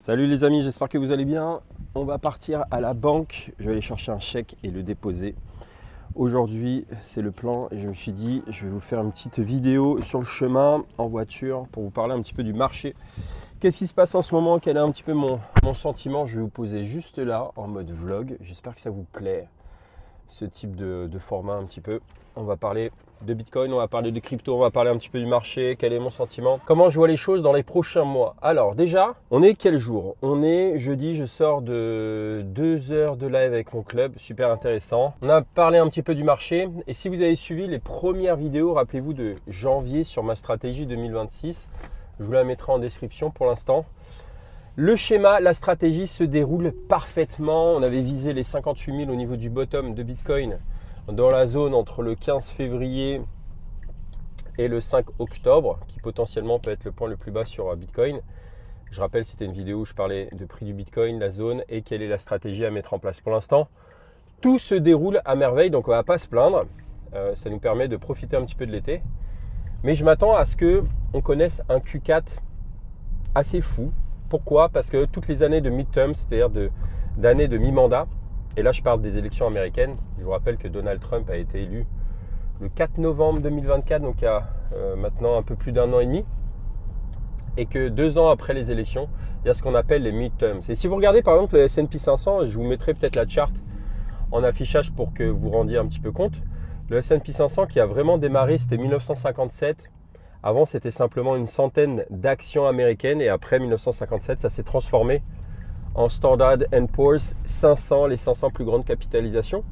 Salut les amis, j'espère que vous allez bien. On va partir à la banque. Je vais aller chercher un chèque et le déposer. Aujourd'hui, c'est le plan et je me suis dit, je vais vous faire une petite vidéo sur le chemin en voiture pour vous parler un petit peu du marché. Qu'est-ce qui se passe en ce moment? Quel est un petit peu mon sentiment? Je vais vous poser juste là en mode vlog. J'espère que ça vous plaît, ce type de format un petit peu. On va parler de Bitcoin, on va parler de crypto, on va parler un petit peu du marché, quel est mon sentiment, comment je vois les choses dans les prochains mois. Alors déjà, on est quel jour? On est jeudi, je sors de 2 heures de live avec mon club, super intéressant. On a parlé un petit peu du marché et si vous avez suivi les premières vidéos, rappelez-vous de janvier sur ma stratégie 2026, je vous la mettrai en description pour l'instant. Le schéma, la stratégie se déroule parfaitement. On avait visé les 58 000 au niveau du bottom de Bitcoin dans la zone entre le 15 février et le 5 octobre, qui potentiellement peut être le point le plus bas sur Bitcoin. Je rappelle, c'était une vidéo où je parlais de prix du Bitcoin, la zone et quelle est la stratégie à mettre en place. Pour l'instant, tout se déroule à merveille, donc on ne va pas se plaindre. Ça nous permet de profiter un petit peu de l'été. Mais je m'attends à ce qu'on connaisse un Q4 assez fou. Pourquoi? Parce que toutes les années de midterm, c'est-à-dire d'années de mi-mandat, et là je parle des élections américaines, je vous rappelle que Donald Trump a été élu le 4 novembre 2024, donc il y a maintenant un peu plus d'1 an et demi, et que 2 ans après les élections, il y a ce qu'on appelle les midterms. Et si vous regardez par exemple le S&P 500, je vous mettrai peut-être la charte en affichage pour que vous rendiez un petit peu compte, le S&P 500 qui a vraiment démarré, c'était 1957. Avant, c'était simplement une centaine d'actions américaines et après 1957, ça s'est transformé en Standard & Poor's 500, les 500 plus grandes capitalisations.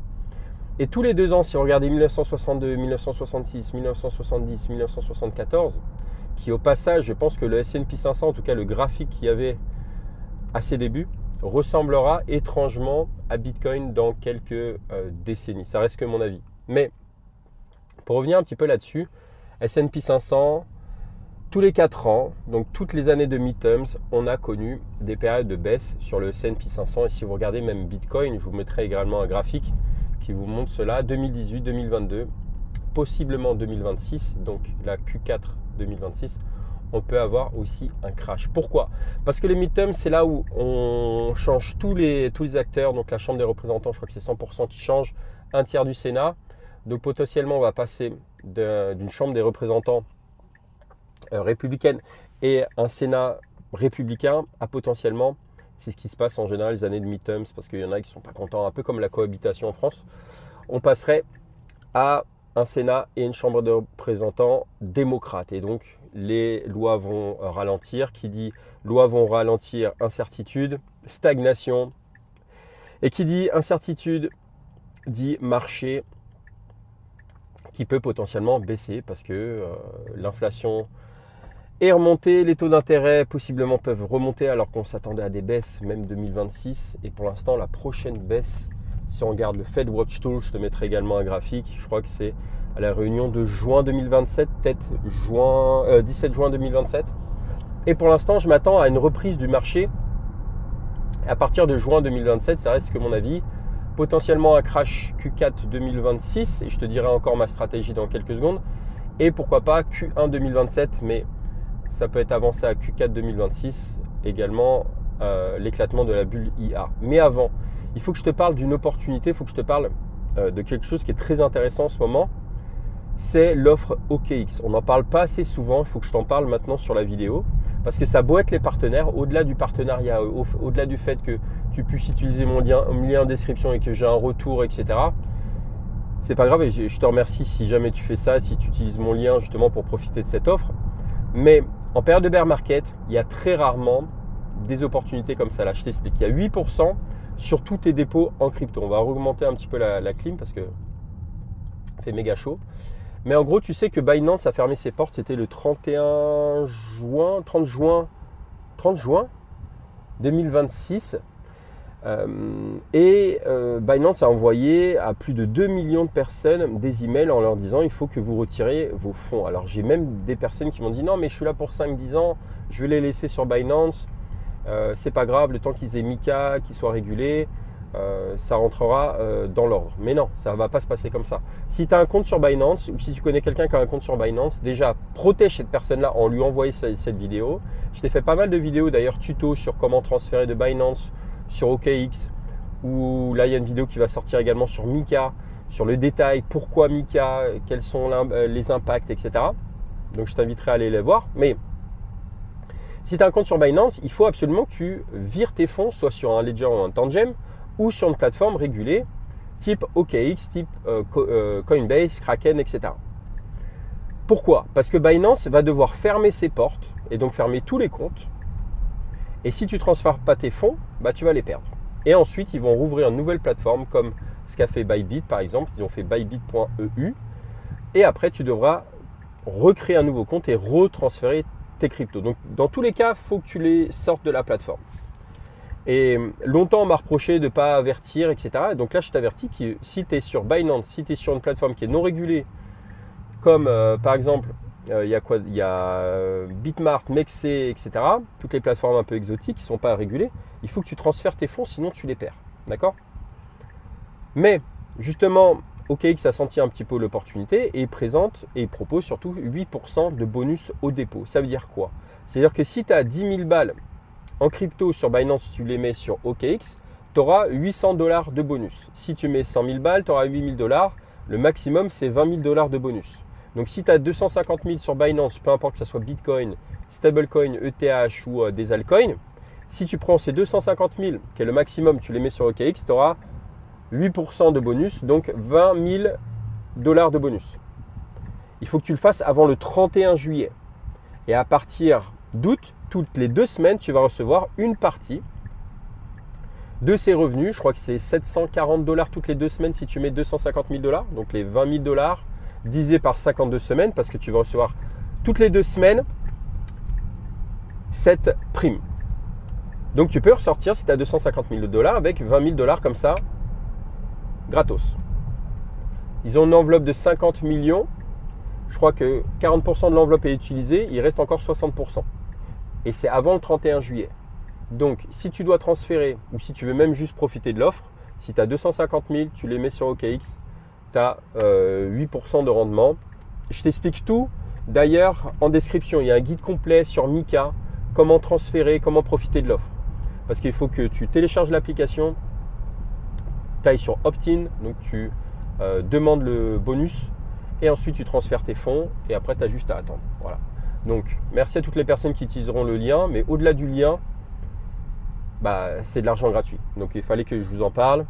Et tous les 2 ans, si vous regardez 1962, 1966, 1970, 1974, qui au passage, je pense que le S&P 500, en tout cas le graphique qu'il y avait à ses débuts, ressemblera étrangement à Bitcoin dans quelques décennies. Ça reste que mon avis. Mais pour revenir un petit peu là-dessus, S&P 500, tous les 4 ans, donc toutes les années de midterms, on a connu des périodes de baisse sur le S&P 500. Et si vous regardez même Bitcoin, je vous mettrai également un graphique qui vous montre cela, 2018, 2022, possiblement 2026, donc la Q4 2026, on peut avoir aussi un crash. Pourquoi? Parce que les midterms, c'est là où on change tous les acteurs, donc la Chambre des représentants, je crois que c'est 100% qui change, un tiers du Sénat. Donc potentiellement, on va passer d'une Chambre des représentants républicaine et un Sénat républicain à potentiellement, c'est ce qui se passe en général les années de midterms, parce qu'il y en a qui ne sont pas contents, un peu comme la cohabitation en France, on passerait à un Sénat et une Chambre de représentants démocrates. Et donc, les lois vont ralentir. Qui dit lois vont ralentir, incertitude, stagnation. Et qui dit incertitude, dit marché qui peut potentiellement baisser parce que l'inflation est remontée, les taux d'intérêt possiblement peuvent remonter alors qu'on s'attendait à des baisses même 2026. Et pour l'instant, la prochaine baisse, si on regarde le Fed Watch Tool, je te mettrai également un graphique, je crois que c'est à la réunion de juin 2027, peut-être 17 juin 2027. Et pour l'instant, je m'attends à une reprise du marché à partir de juin 2027, ça reste que mon avis. Potentiellement un crash Q4 2026, et je te dirai encore ma stratégie dans quelques secondes. Et pourquoi pas Q1 2027, mais ça peut être avancé à Q4 2026, également l'éclatement de la bulle IA. Mais avant, il faut que je te parle d'une opportunité, il faut que je te parle de quelque chose qui est très intéressant en ce moment. C'est l'offre OKX. On n'en parle pas assez souvent, il faut que je t'en parle maintenant sur la vidéo. Parce que ça a beau être les partenaires, au-delà du partenariat, au-delà du fait que tu puisses utiliser mon lien en description et que j'ai un retour, etc. C'est pas grave et je te remercie si jamais tu fais ça, si tu utilises mon lien justement pour profiter de cette offre. Mais en période de bear market, il y a très rarement des opportunités comme ça. Là, je t'explique. Il y a 8% sur tous tes dépôts en crypto. On va augmenter un petit peu la clim parce que ça fait méga chaud. Mais en gros, tu sais que Binance a fermé ses portes, c'était le 30 juin 2026. Binance a envoyé à plus de 2 millions de personnes des emails en leur disant il faut que vous retirez vos fonds. Alors j'ai même des personnes qui m'ont dit non mais je suis là pour 5-10 ans, je vais les laisser sur Binance, c'est pas grave, le temps qu'ils aient MiCA, qu'ils soient régulés, ça rentrera dans l'ordre. Mais non, ça ne va pas se passer comme ça. Si tu as un compte sur Binance ou si tu connais quelqu'un qui a un compte sur Binance, déjà protège cette personne-là en lui envoyant cette vidéo. Je t'ai fait pas mal de vidéos d'ailleurs tuto sur comment transférer de Binance sur OKX, ou là il y a une vidéo qui va sortir également sur Mika, sur le détail, pourquoi Mika, quels sont les impacts, etc. Donc je t'inviterai à aller les voir. Mais si tu as un compte sur Binance, il faut absolument que tu vires tes fonds soit sur un Ledger ou un Tangem ou sur une plateforme régulée type OKX, type Coinbase, Kraken, etc. Pourquoi? Parce que Binance va devoir fermer ses portes et donc fermer tous les comptes. Et si tu ne transfères pas tes fonds, bah, tu vas les perdre. Et ensuite, ils vont rouvrir une nouvelle plateforme comme ce qu'a fait Bybit par exemple. Ils ont fait bybit.eu. Et après, tu devras recréer un nouveau compte et retransférer tes cryptos. Donc, dans tous les cas, il faut que tu les sortes de la plateforme. Et longtemps, on m'a reproché de ne pas avertir, etc. Et donc là, je t'avertis que si tu es sur Binance, si tu es sur une plateforme qui est non régulée, comme par exemple, il y a Bitmart, Mexe, etc. Toutes les plateformes un peu exotiques qui ne sont pas régulées, il faut que tu transfères tes fonds, sinon tu les perds. D'accord? Mais justement, OKX a senti un petit peu l'opportunité et présente et propose surtout 8% de bonus au dépôt. Ça veut dire quoi? C'est-à-dire que si tu as 10 000 balles en crypto sur Binance, tu les mets sur OKX, tu auras 800 $ de bonus. Si tu mets 100 000 balles, tu auras 8 000 $. Le maximum, c'est 20 000 $ de bonus. Donc, si tu as 250 000 sur Binance, peu importe que ce soit Bitcoin, stablecoin, ETH ou des altcoins, si tu prends ces 250 000, qui est le maximum, tu les mets sur OKX, tu auras 8% de bonus, donc 20 000 $ de bonus. Il faut que tu le fasses avant le 31 juillet. Et à partir d'août, toutes les 2 semaines, tu vas recevoir une partie de ces revenus. Je crois que c'est 740 $ toutes les 2 semaines si tu mets 250 000 $. Donc les 20 000 $ divisé par 52 semaines parce que tu vas recevoir toutes les 2 semaines cette prime. Donc tu peux ressortir si tu as 250 000 $ avec 20 000 $ comme ça, gratos. Ils ont une enveloppe de 50 millions. Je crois que 40% de l'enveloppe est utilisée, il reste encore 60%. Et c'est avant le 31 juillet. Donc, si tu dois transférer ou si tu veux même juste profiter de l'offre, si tu as 250 000, tu les mets sur OKX, tu as 8% de rendement. Je t'explique tout. D'ailleurs, en description, il y a un guide complet sur Mika, comment transférer, comment profiter de l'offre. Parce qu'il faut que tu télécharges l'application, tu ailles sur Opt-in, donc tu demandes le bonus et ensuite tu transfères tes fonds et après tu as juste à attendre. Voilà. Donc, merci à toutes les personnes qui utiliseront le lien, mais au-delà du lien, bah, c'est de l'argent gratuit. Donc, il fallait que je vous en parle.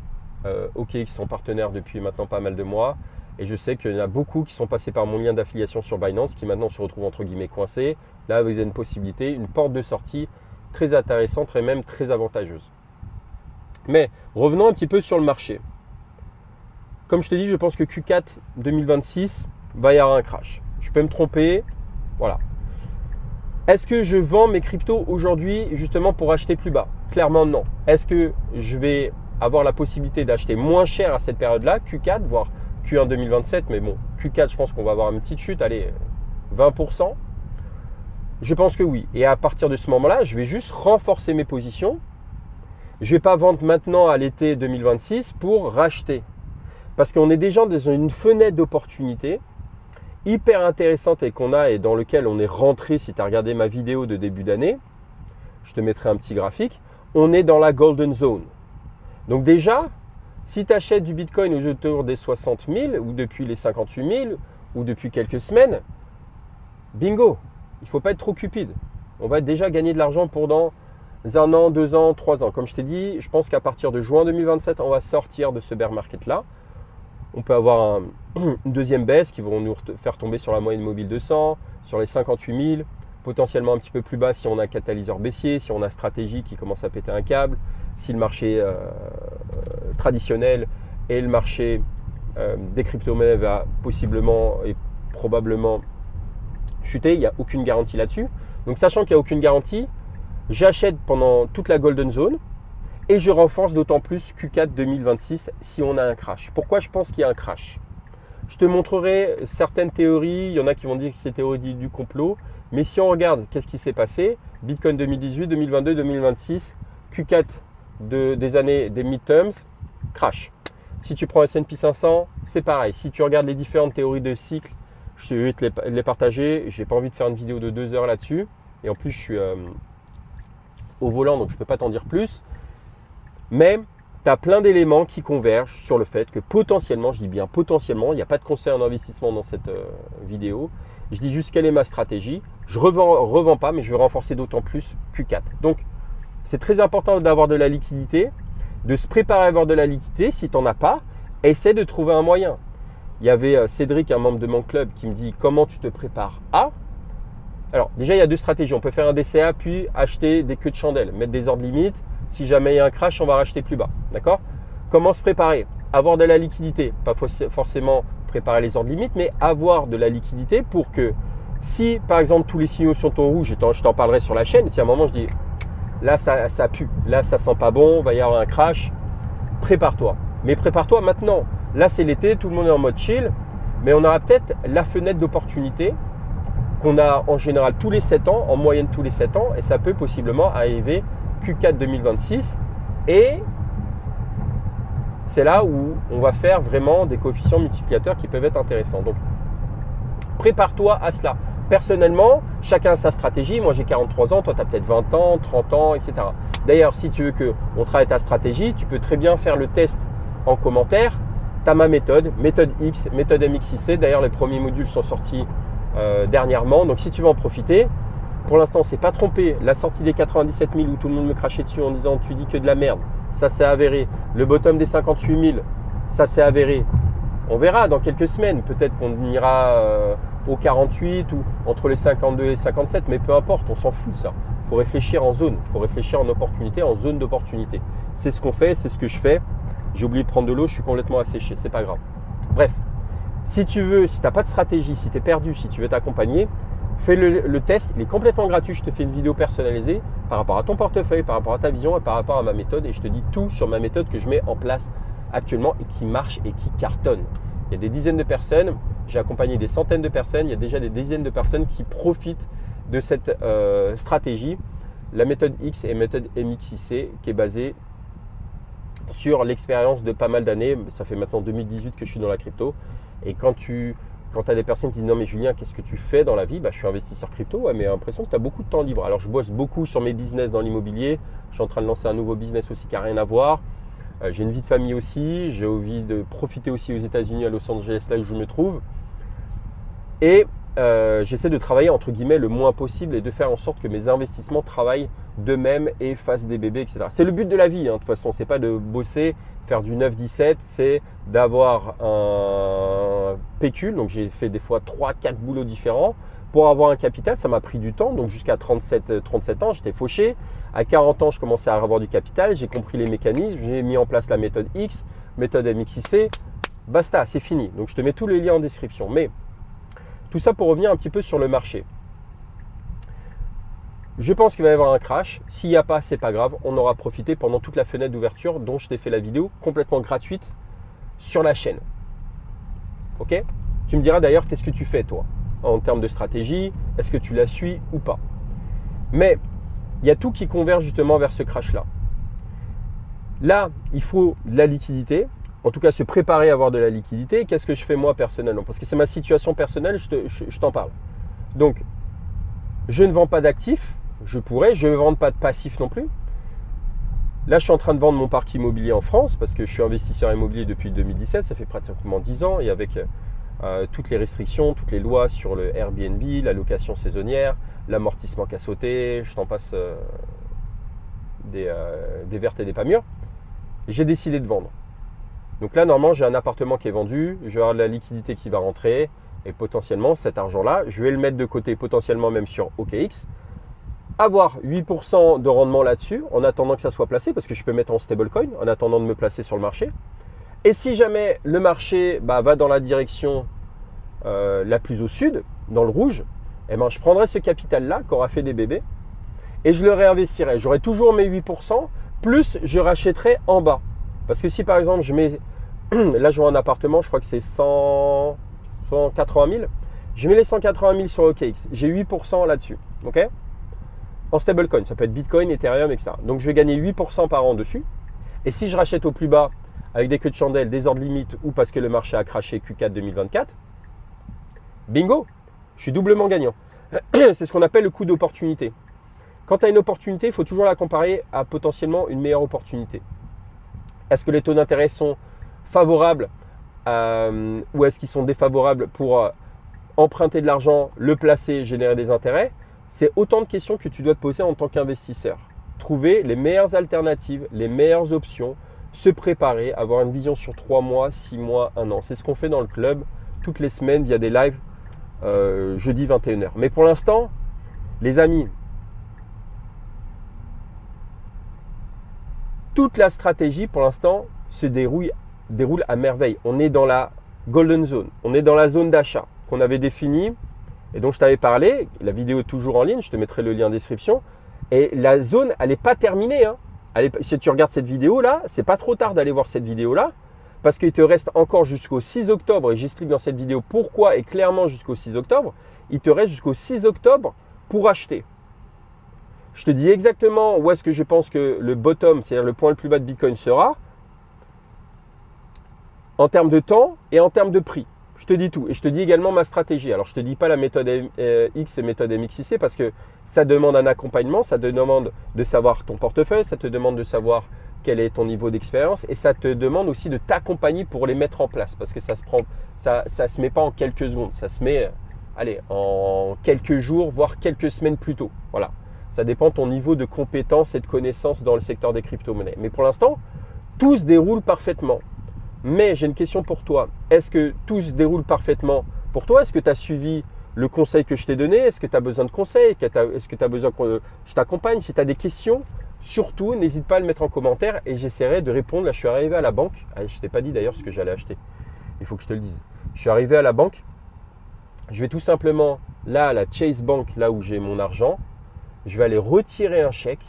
OKX sont partenaires depuis maintenant pas mal de mois et je sais qu'il y en a beaucoup qui sont passés par mon lien d'affiliation sur Binance qui maintenant se retrouvent entre guillemets coincés. Là, vous avez une possibilité, une porte de sortie très intéressante et même très avantageuse. Mais revenons un petit peu sur le marché. Comme je t'ai dit, je pense que Q4 2026 va y avoir un crash. Je peux me tromper, voilà. Est-ce que je vends mes cryptos aujourd'hui justement pour acheter plus bas? Clairement non. Est-ce que je vais avoir la possibilité d'acheter moins cher à cette période-là, Q4, voire Q1 2027, mais bon, Q4, je pense qu'on va avoir une petite chute, allez, 20%. Je pense que oui. Et à partir de ce moment-là, je vais juste renforcer mes positions. Je ne vais pas vendre maintenant à l'été 2026 pour racheter. Parce qu'on est déjà dans une fenêtre d'opportunité hyper intéressante et qu'on a et dans lequel on est rentré. Si tu as regardé ma vidéo de début d'année, je te mettrai un petit graphique. On est dans la golden zone. Donc déjà, si tu achètes du Bitcoin autour des 60 000 ou depuis les 58 000 ou depuis quelques semaines, bingo, il ne faut pas être trop cupide. On va déjà gagner de l'argent pour dans 1 an, 2 ans, 3 ans. Comme je t'ai dit, je pense qu'à partir de juin 2027, on va sortir de ce bear market-là. On peut avoir une deuxième baisse qui vont nous faire tomber sur la moyenne mobile 200, sur les 58 000, potentiellement un petit peu plus bas si on a un catalyseur baissier, si on a stratégie qui commence à péter un câble, si le marché traditionnel et le marché des crypto-monnaies va possiblement et probablement chuter. Il n'y a aucune garantie là-dessus. Donc sachant qu'il n'y a aucune garantie, j'achète pendant toute la golden zone. Et je renforce d'autant plus Q4 2026 si on a un crash. Pourquoi je pense qu'il y a un crash? Je te montrerai certaines théories. Il y en a qui vont dire que c'est théorie du complot. Mais si on regarde qu'est-ce qui s'est passé, Bitcoin 2018, 2022, 2026, Q4 des années, des midterms, crash. Si tu prends S&P 500, c'est pareil. Si tu regardes les différentes théories de cycle, je vais te les partager. Je n'ai pas envie de faire une vidéo de 2 heures là-dessus. Et en plus, je suis au volant, donc je ne peux pas t'en dire plus. Mais tu as plein d'éléments qui convergent sur le fait que potentiellement, je dis bien potentiellement, il n'y a pas de conseil en investissement dans cette vidéo. Je dis juste quelle est ma stratégie. Je ne revends pas, mais je vais renforcer d'autant plus Q4. Donc, c'est très important d'avoir de la liquidité, de se préparer à avoir de la liquidité. Si tu n'en as pas, essaie de trouver un moyen. Il y avait Cédric, un membre de mon club, qui me dit comment tu te prépares à. Alors, déjà, il y a 2 stratégies. On peut faire un DCA, puis acheter des queues de chandelle, mettre des ordres limites. Si jamais il y a un crash, on va racheter plus bas. D'accord? Comment se préparer? Avoir de la liquidité. Pas forcément préparer les ordres limites, mais avoir de la liquidité pour que si, par exemple, tous les signaux sont au rouge, je t'en parlerai sur la chaîne, si à un moment je dis là, ça pue, là, ça sent pas bon, il va y avoir un crash, prépare-toi. Mais prépare-toi maintenant. Là, c'est l'été, tout le monde est en mode chill, mais on aura peut-être la fenêtre d'opportunité qu'on a en général tous les 7 ans, en moyenne tous les 7 ans, et ça peut possiblement arriver Q4 2026. Et c'est là où on va faire vraiment des coefficients multiplicateurs qui peuvent être intéressants. Donc, prépare-toi à cela. Personnellement, chacun a sa stratégie. Moi, j'ai 43 ans, toi, tu as peut-être 20 ans, 30 ans, etc. D'ailleurs, si tu veux qu'on travaille ta stratégie, tu peux très bien faire le test en commentaire. Tu as ma méthode X, méthode MXIC. D'ailleurs, les premiers modules sont sortis dernièrement. Donc, si tu veux en profiter, pour l'instant, c'est pas trompé. La sortie des 97 000 où tout le monde me crachait dessus en disant tu dis que de la merde, ça s'est avéré. Le bottom des 58 000, ça s'est avéré. On verra dans quelques semaines. Peut-être qu'on ira au 48 ou entre les 52 et 57, mais peu importe, on s'en fout de ça. Il faut réfléchir en zone, il faut réfléchir en opportunité, en zone d'opportunité. C'est ce qu'on fait, c'est ce que je fais. J'ai oublié de prendre de l'eau, je suis complètement asséché, c'est pas grave. Bref, si tu veux, si tu n'as pas de stratégie, si tu es perdu, si tu veux t'accompagner, fais le test, il est complètement gratuit. Je te fais une vidéo personnalisée par rapport à ton portefeuille, par rapport à ta vision et par rapport à ma méthode. Et je te dis tout sur ma méthode que je mets en place actuellement et qui marche et qui cartonne. Il y a des dizaines de personnes, j'ai accompagné des centaines de personnes, il y a déjà des dizaines de personnes qui profitent de cette stratégie. La méthode X et la méthode MXIC qui est basée sur l'expérience de pas mal d'années. Ça fait maintenant 2018 que je suis dans la crypto. Et quand tu as des personnes qui disent non mais Julien, qu'est-ce que tu fais dans la vie? Je suis investisseur crypto, ouais, mais j'ai l'impression que tu as beaucoup de temps libre. Alors je bosse beaucoup sur mes business dans l'immobilier. Je suis en train de lancer un nouveau business aussi qui n'a rien à voir. J'ai une vie de famille aussi, j'ai envie de profiter aussi aux États-Unis, à Los Angeles, là où je me trouve. Et j'essaie de travailler entre guillemets le moins possible et de faire en sorte que mes investissements travaillent d'eux-mêmes et fassent des bébés, etc. C'est le but de la vie, hein, de toute façon. C'est pas de bosser, faire du 9-17, c'est d'avoir un pécule. Donc j'ai fait des fois 3-4 boulots différents pour avoir un capital. Ça m'a pris du temps, donc jusqu'à 37 ans, j'étais fauché. À 40 ans, je commençais à avoir du capital, j'ai compris les mécanismes, j'ai mis en place la méthode X, méthode MXIC, basta, c'est fini. Donc je te mets tous les liens en description. Mais tout ça pour revenir un petit peu sur le marché. Je pense qu'il va y avoir un crash. S'il n'y a pas, c'est pas grave. On aura profité pendant toute la fenêtre d'ouverture dont je t'ai fait la vidéo complètement gratuite sur la chaîne. Ok? Tu me diras d'ailleurs qu'est-ce que tu fais toi en termes de stratégie. Est-ce que tu la suis ou pas? Mais il y a tout qui converge justement vers ce crash-là. Là, il faut de la liquidité. En tout cas, se préparer à avoir de la liquidité. Qu'est-ce que je fais moi personnellement? Parce que c'est ma situation personnelle, je t'en parle. Donc, je ne vends pas d'actifs. Je ne vends pas de passifs non plus. Là, je suis en train de vendre mon parc immobilier en France parce que je suis investisseur immobilier depuis 2017. Ça fait pratiquement 10 ans. Et avec toutes les restrictions, toutes les lois sur le Airbnb, la location saisonnière, l'amortissement qui a sauté, je t'en passe des vertes et des pas mûres. J'ai décidé de vendre. Donc là, normalement, j'ai un appartement qui est vendu, je vais avoir de la liquidité qui va rentrer et potentiellement, cet argent-là, je vais le mettre de côté potentiellement même sur OKX, avoir 8% de rendement là-dessus en attendant que ça soit placé parce que je peux mettre en stablecoin en attendant de me placer sur le marché. Et si jamais le marché va dans la direction la plus au sud, dans le rouge, eh ben, je prendrai ce capital-là qui aura fait des bébés et je le réinvestirai. J'aurai toujours mes 8%, plus je rachèterai en bas. Parce que si par exemple je mets, là je vois un appartement, je crois que c'est 180 000, je mets les 180 000 sur OKX, j'ai 8% là-dessus, ok? en stablecoin. Ça peut être Bitcoin, Ethereum, etc. Donc je vais gagner 8% par an dessus. Et si je rachète au plus bas avec des queues de chandelle, des ordres limites ou parce que le marché a craché Q4 2024, bingo, je suis doublement gagnant. C'est ce qu'on appelle le coût d'opportunité. Quand tu as une opportunité, il faut toujours la comparer à potentiellement une meilleure opportunité. Est-ce que les taux d'intérêt sont favorables ou est-ce qu'ils sont défavorables pour emprunter de l'argent, le placer, générer des intérêts? C'est autant de questions que tu dois te poser en tant qu'investisseur. Trouver les meilleures alternatives, les meilleures options, se préparer, avoir une vision sur 3 mois, 6 mois, 1 an. C'est ce qu'on fait dans le club. Toutes les semaines, il y a des lives jeudi 21h. Mais pour l'instant, les amis, toute la stratégie pour l'instant se déroule à merveille. On est dans la golden zone, on est dans la zone d'achat qu'on avait définie et dont je t'avais parlé. La vidéo est toujours en ligne, je te mettrai le lien en description. Et la zone, elle n'est pas terminée. Hein. Si tu regardes cette vidéo là, c'est pas trop tard d'aller voir cette vidéo là parce qu'il te reste encore jusqu'au 6 octobre et j'explique dans cette vidéo pourquoi et clairement jusqu'au 6 octobre. Il te reste jusqu'au 6 octobre pour acheter. Je te dis exactement où est-ce que je pense que le bottom, c'est-à-dire le point le plus bas de Bitcoin sera en termes de temps et en termes de prix. Je te dis tout. Et je te dis également ma stratégie. Alors, je ne te dis pas la méthode X et méthode MXIC parce que ça demande un accompagnement, ça te demande de savoir ton portefeuille, ça te demande de savoir quel est ton niveau d'expérience et ça te demande aussi de t'accompagner pour les mettre en place parce que ça se met pas en quelques secondes. Ça se met, en quelques jours, voire quelques semaines plus tôt. Voilà. Ça dépend de ton niveau de compétence et de connaissance dans le secteur des crypto-monnaies. Mais pour l'instant, tout se déroule parfaitement. Mais j'ai une question pour toi. Est-ce que tout se déroule parfaitement pour toi? Est-ce que tu as suivi le conseil que je t'ai donné? Est-ce que tu as besoin de conseils? Est-ce que tu as besoin que je t'accompagne? Si tu as des questions, surtout, n'hésite pas à le mettre en commentaire et j'essaierai de répondre. Là, je suis arrivé à la banque. Je ne t'ai pas dit d'ailleurs ce que j'allais acheter. Il faut que je te le dise. Je suis arrivé à la banque. Je vais tout simplement, là, à la Chase Bank, là où j'ai mon argent, je vais aller retirer un chèque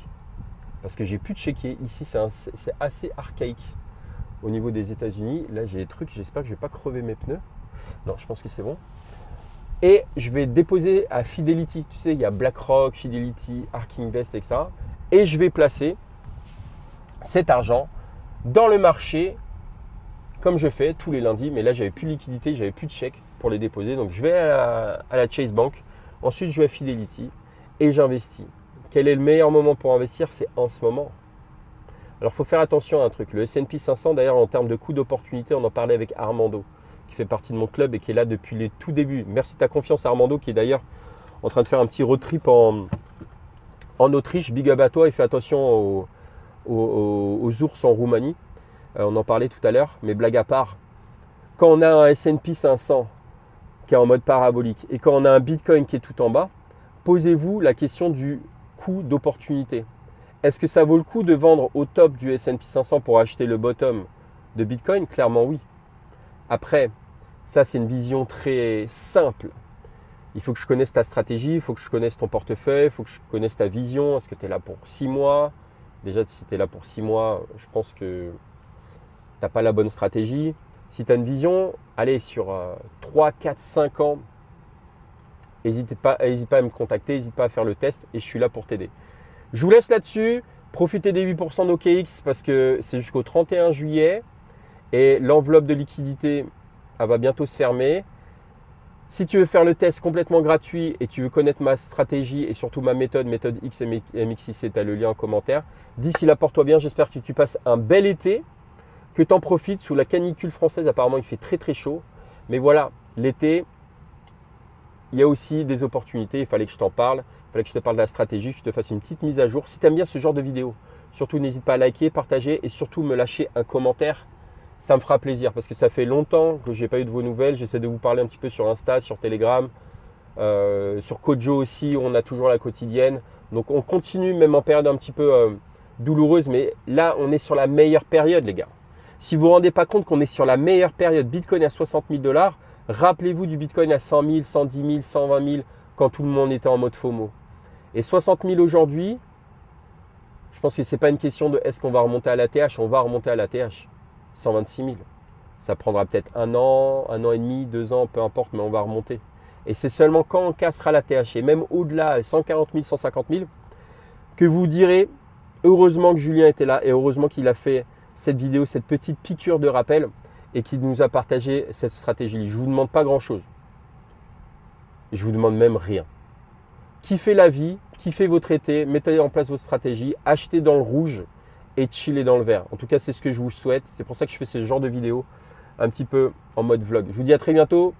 parce que j'ai plus de chéquier. Ici, c'est assez archaïque au niveau des États-Unis. Là, j'ai des trucs. J'espère que je ne vais pas crever mes pneus. Non, je pense que c'est bon. Et je vais déposer à Fidelity. Tu sais, il y a BlackRock, Fidelity, Ark Invest, etc. Et je vais placer cet argent dans le marché comme je fais tous les lundis. Mais là, j'avais plus de liquidité, j'avais plus de chèque pour les déposer. Donc, je vais à la Chase Bank. Ensuite, je vais à Fidelity. Et j'investis. Quel est le meilleur moment pour investir? C'est en ce moment. Alors, il faut faire attention à un truc. Le S&P 500, d'ailleurs, en termes de coût d'opportunité, on en parlait avec Armando, qui fait partie de mon club et qui est là depuis les tout débuts. Merci de ta confiance, Armando, qui est d'ailleurs en train de faire un petit road trip en Autriche. Big up à toi et fais attention aux ours en Roumanie. On en parlait tout à l'heure, mais blague à part. Quand on a un S&P 500 qui est en mode parabolique et quand on a un Bitcoin qui est tout en bas, posez-vous la question du coût d'opportunité. Est-ce que ça vaut le coup de vendre au top du S&P 500 pour acheter le bottom de Bitcoin? Clairement oui. Après, ça c'est une vision très simple. Il faut que je connaisse ta stratégie, il faut que je connaisse ton portefeuille, il faut que je connaisse ta vision. Est-ce que tu es là pour 6 mois? Déjà, si tu es là pour 6 mois, je pense que tu n'as pas la bonne stratégie. Si tu as une vision, allez sur 3, 4, 5 ans. N'hésite pas à me contacter, n'hésite pas à faire le test et je suis là pour t'aider. Je vous laisse là-dessus. Profitez des 8% d'OKX parce que c'est jusqu'au 31 juillet et l'enveloppe de liquidité elle va bientôt se fermer. Si tu veux faire le test complètement gratuit et tu veux connaître ma stratégie et surtout ma méthode X et MXIC, tu as le lien en commentaire. D'ici là, porte-toi bien. J'espère que tu passes un bel été, que tu en profites sous la canicule française. Apparemment, il fait très très chaud. Mais voilà, l'été, il y a aussi des opportunités, il fallait que je t'en parle, il fallait que je te parle de la stratégie, que je te fasse une petite mise à jour. Si tu aimes bien ce genre de vidéo, surtout n'hésite pas à liker, partager et surtout me lâcher un commentaire. Ça me fera plaisir parce que ça fait longtemps que je n'ai pas eu de vos nouvelles. J'essaie de vous parler un petit peu sur Insta, sur Telegram, sur Kojo aussi, on a toujours la quotidienne. Donc on continue même en période un petit peu douloureuse, mais là on est sur la meilleure période les gars. Si vous ne vous rendez pas compte qu'on est sur la meilleure période, Bitcoin à 60 000 $, rappelez-vous du Bitcoin à 100 000, 110 000, 120 000 quand tout le monde était en mode FOMO. Et 60 000 aujourd'hui, je pense que ce n'est pas une question de est-ce qu'on va remonter à la TH, on va remonter à la TH. 126 000. Ça prendra peut-être un an et demi, 2 ans, peu importe, mais on va remonter. Et c'est seulement quand on cassera la TH et même au-delà, 140 000, 150 000, que vous direz heureusement que Julien était là et heureusement qu'il a fait cette vidéo, cette petite piqûre de rappel et qu'il nous a partagé cette stratégie. Je ne vous demande pas grand-chose. Je vous demande même rien. Kiffez la vie, kiffez votre été, mettez en place votre stratégie, achetez dans le rouge et chillez dans le vert. En tout cas, c'est ce que je vous souhaite. C'est pour ça que je fais ce genre de vidéo un petit peu en mode vlog. Je vous dis à très bientôt.